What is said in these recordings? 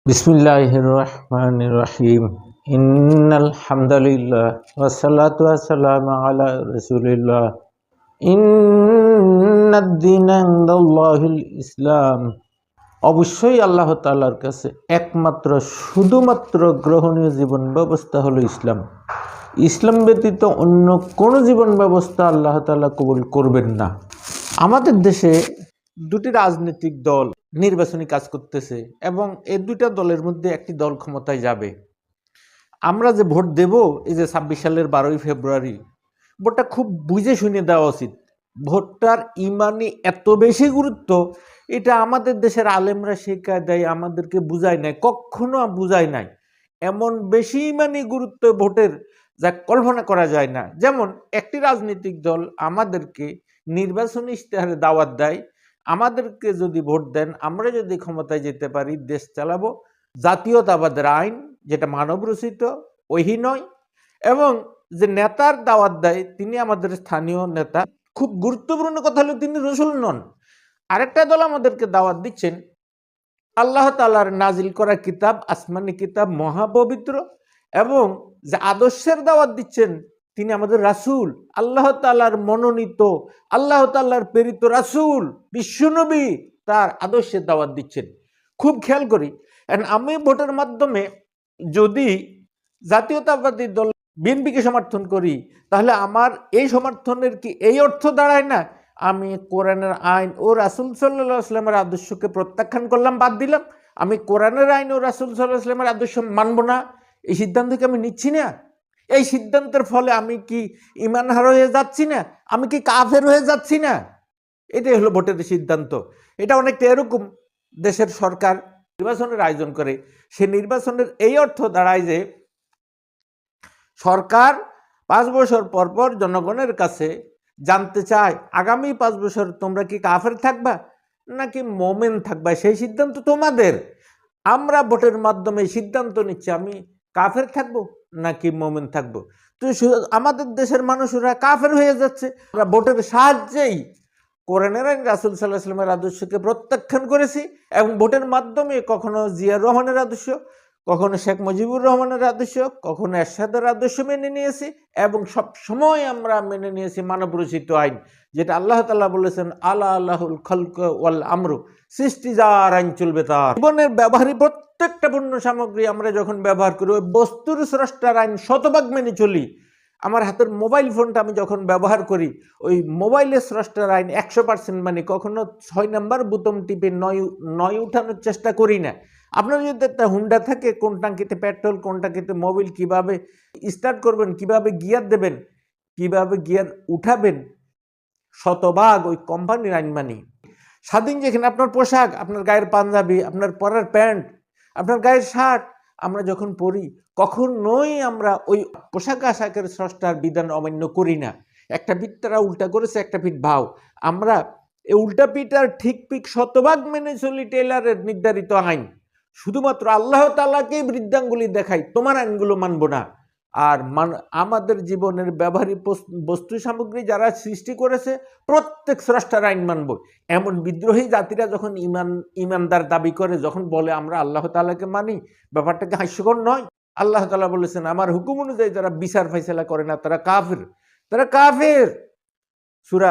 বিসমিল্লাহির রহমানির রহিম। ইন্নাল হামদালিল্লাহ ওয়াসসালাতু ওয়াসসালামু আলা রাসূলিল্লাহ। ইন্নাদ-দীনা ইনদাল্লাহিল ইসলাম। অবশ্যই আল্লাহ তাআলার কাছে একমাত্র শুধুমাত্র গ্রহণীয় জীবন ব্যবস্থা হলো ইসলাম। ইসলাম ব্যতীত অন্য কোনো জীবন ব্যবস্থা আল্লাহ তাআলা কবুল করবেন না। আমাদের দেশে দুটি রাজনৈতিক দল নির্বাচনী কাজ করতেছে এবং এই দুইটা দলের মধ্যে একটি দল ক্ষমতায় যাবে। আমরা যে ভোট দেব, এই যে ২৬ সালের ১২ই ফেব্রুয়ারি, ভোটটা খুব বুঝে শুনে দেওয়া উচিত। ভোটটার ইমানি এত বেশি গুরুত্ব, এটা আমাদের দেশের আলেমরা শিক্ষা দেয়, আমাদেরকে বুঝায় নাই, কখনো বুঝায় নাই। এমন বেশি ইমানি গুরুত্ব ভোটের যা কল্পনা করা যায় না। যেমন একটি রাজনৈতিক দল আমাদেরকে নির্বাচনী ইশতেহারে দাওয়াত দেয়, আমাদেরকে যদি ভোট দেন, আমরা যদি ক্ষমতায় যেতে পারি, দেশ চালাবো, জাতীয়তাবাদের আইন যেটা মানব রচিত, ওহি নয়। এবং যে নেতার দাওয়াত দেয় তিনি আমাদের স্থানীয় নেতা। খুব গুরুত্বপূর্ণ কথা হলো তিনি রসুল নন। আরেকটা দল আমাদেরকে দাওয়াত দিচ্ছেন আল্লাহ তাআলার নাজিল করা কিতাব, আসমানি কিতাব, মহাপবিত্র, এবং যে আদর্শের দাওয়াত দিচ্ছেন তিনি আমাদের রাসূল, আল্লাহ তাআলার মনোনীত, আল্লাহ তাআলার প্রেরিত রাসূল, বিশ্বনবী, তার আদর্শের দাওয়াত দিচ্ছেন। খুব খেয়াল করি, আমি ভোটের মাধ্যমে যদি জাতীয়তাবাদী দল বিএনপিকে সমর্থন করি, তাহলে আমার এই সমর্থনের কি এই অর্থ দাঁড়ায় না আমি কোরআনের আইন ও রাসূল সাল্লাল্লাহু আলাইহি ওয়াসাল্লামের আদর্শকে প্রত্যাখ্যান করলাম, বাদ দিলাম, আমি কোরআনের আইন ও রাসূল সাল্লাল্লাহু আলাইহি ওয়াসাল্লামের আদর্শ মানব না? এই সিদ্ধান্ত কি আমি নিচ্ছি না? এই সিদ্ধান্তের ফলে আমি কি ঈমানহারা হয়ে যাচ্ছি না? আমি কি কাফের হয়ে যাচ্ছি না? এটাই হলো ভোটের সিদ্ধান্ত। এটা অনেকটা এরকম, দেশের সরকার নির্বাচনের আয়োজন করে, সে নির্বাচনের এই অর্থ দাঁড়ায় যে সরকার ৫ বছর পর পর জনগণের কাছে জানতে চায় আগামী ৫ বছর তোমরা কি কাফের থাকবা নাকি মোমেন থাকবা, সেই সিদ্ধান্ত তোমাদের। আমরা ভোটের মাধ্যমে সিদ্ধান্ত নিচ্ছি আমি কাফের থাকবো নাকি মোমেন থাকবো। তো আমাদের দেশের মানুষরা কাফের হয়ে যাচ্ছে। আমরা ভোটের সাহায্যেই কোরআনের আইন, রাসূল সাল্লাল্লাহু আলাইহি ওয়াসাল্লামের আদর্শকে প্রত্যাখ্যান করেছি এবং ভোটের মাধ্যমে কখনো জিয়াউর রহমানের আদর্শ, কখনো শেখ মুজিবুর রহমানের আদর্শ, কখনো এরশাদের আদর্শ মেনে নিয়েছি, এবং সব সময় আমরা মেনে নিয়েছি মানব রচিত আইন, যেটা আল্লাহ তাআলা বলেছেন আলা আল্লাহুল খালক ওয়াল আমরু, সৃষ্টি যার আইন চলবে তার। জীবনের ব্যবহারিক প্রত্যেকটা পণ্য সামগ্রী আমরা যখন ব্যবহার করি, ওই বস্তুর স্রষ্টার আইন শতভাগ মেনে চলি। আমার হাতের মোবাইল ফোনটা আমি যখন ব্যবহার করি, ওই মোবাইলের স্রষ্টার আইন ১০০% মানে কখনো ৬ নাম্বার বোতাম টিপে নয় উঠানোর চেষ্টা করি না। আপনার যদি একটা হুন্ডা থাকে, কোন টাঙ্কিতে পেট্রোল, কোন টাঙ্কিতে মোবিল, কিভাবে স্টার্ট করবেন, কিভাবে গিয়ার দেবেন, কিভাবে গিয়ার উঠাবেন, শতভাগ ওই কোম্পানির আইন মানি। স্বাধীন যেখানে আপনার পোশাক, আপনার গায়ের পাঞ্জাবি, আপনার পরার প্যান্ট, আপনার গায়ের শার্ট আমরা যখন পরি, কখনোই আমরা ওই পোশাক আশাকের স্রষ্টার বিধান অমান্য করি না। একটা পিঠ তারা উল্টা করেছে, একটা পিঠ ভাও, আমরা এই উল্টা পিঠ আর ঠিক পিঠ শতভাগ মেনে চলি টেইলারের নির্ধারিত আইন। শুধুমাত্র আল্লাহ তাআলাকেই বৃদ্ধাঙ্গুলি দেখাই, তোমার আইনগুলো মানব না। আর আমাদের জীবনের ব্যবহারিক বস্তু সামগ্রী যারা সৃষ্টি করেছে প্রত্যেক স্রষ্টার আইন মানব। এমন বিদ্রোহী জাতিরা যখন ইমানদার দাবি করে, যখন বলে আমরা আল্লাহ তাআলাকে মানি, ব্যাপারটাকে হাস্যকর নয়? আল্লাহ তাআলা বলেছেন আমার হুকুম অনুযায়ী যারা বিচার ফাইসালা করে না তারা কাফের, তারা কাফের। সূরা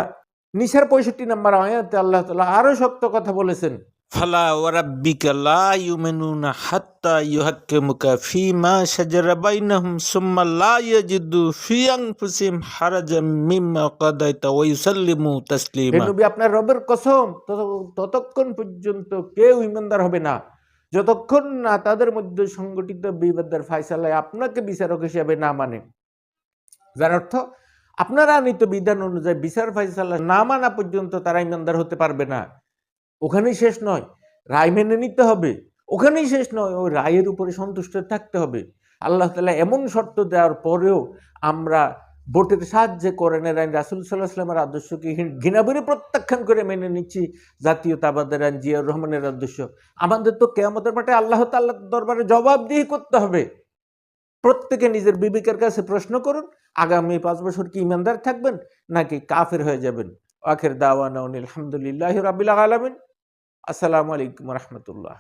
নিসার ৬৫ নম্বর আয়াতে আল্লাহ তাআলা আরো শক্ত কথা বলেছেন, ফালা ওয়ারাব্বিকা লা ইউমিনুনা হাত্তা ইউহাক্কিমুকা ফীমা শাজারা বাইনাহুম সুম্মা লা ইয়াজিদু ফি আনফুসিহিম হারাজাম মিম্মা কাদাইতা ওয়া ইউসাল্লিমু তাসলিমা। হে নবী, আপনার রবের কসম, ততক্ষণ পর্যন্ত কেউ ঈমানদার হবে না যতক্ষণ না তাদের মধ্যে সংগঠিত বিবাদের ফয়সালায় আপনাকে বিচারক হিসেবে না মানে। যার অর্থ আপনারা আনিত বিধান অনুযায়ী বিচার ফয়সালা না মানা পর্যন্ত তারা ঈমানদার হতে পারবে না। ওখানেই শেষ নয়, রায় মেনে নিতে হবে। ওখানেই শেষ নয়, ওই রায়ের উপরে সন্তুষ্ট থাকতে হবে। আল্লাহ তাআলা এমন শর্ত দেওয়ার পরেও আমরা ভোটের সাহায্যে কোরআনের আইন, রাসূল সাল্লাল্লাহু আলাইহি ওয়াসাল্লামের আদর্শকে ঘৃণা করে প্রত্যাখ্যান করে মেনে নিচ্ছি জাতীয়তাবাদের আইন, জিয়াউর রহমানের আদর্শ। আমাদের তো কিয়ামতের মাঠে আল্লাহ তাআলার দরবারে জবাবদিহি করতে হবে। প্রত্যেকে নিজের বিবেকের কাছে প্রশ্ন করুন, আগামী ৫ বছর কি ঈমানদার থাকবেন নাকি কাফের হয়ে যাবেন। আখির দাওয়ানা আলহামদুলিল্লাহি রাব্বিল আলামিন। আসসালামু আলাইকুম ওয়া রাহমাতুল্লাহ।